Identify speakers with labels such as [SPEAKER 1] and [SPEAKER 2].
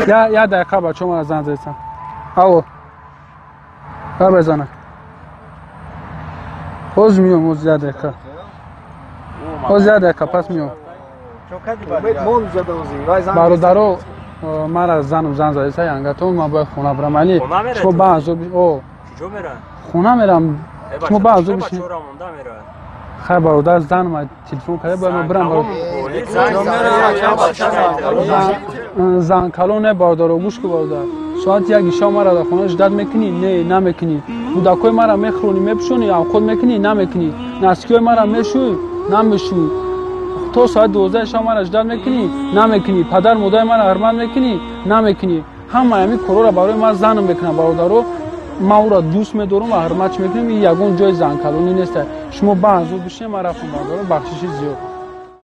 [SPEAKER 1] یا دقیقه بچه ما زن زیستم او یا بزنه خوز میوم اوز یا دقیقه اوز یا دقیقه پس میوم برادرو مرا زنم زن زیسته ینگه تو من باید خونه برم ولی شما بعضو خونه میرم شما بعضو بشین خیر برادر زن ما تلفن کرده باید من برم زن کلون برادر گوش که برادر ساعت یک ایشا مرا در خونه جدت میکنی نه نمیکنی بودکای مرا میخرونی میپشونی یا خود میکنی نمیکنی نسکیای مرا میشوی نمیشوی تو ساعت 12 شام مرا جدت میکنی نمیکنی پدر مادر مرا حرمت میکنی نمیکنی همه همین کارا را برای من زنم میکنم برادرو ما او را دوست میدارم و حرمت میکنم یگون جای زن کلونی نیست شما بعضو بشین مرا خون برادرو بخشش زیاد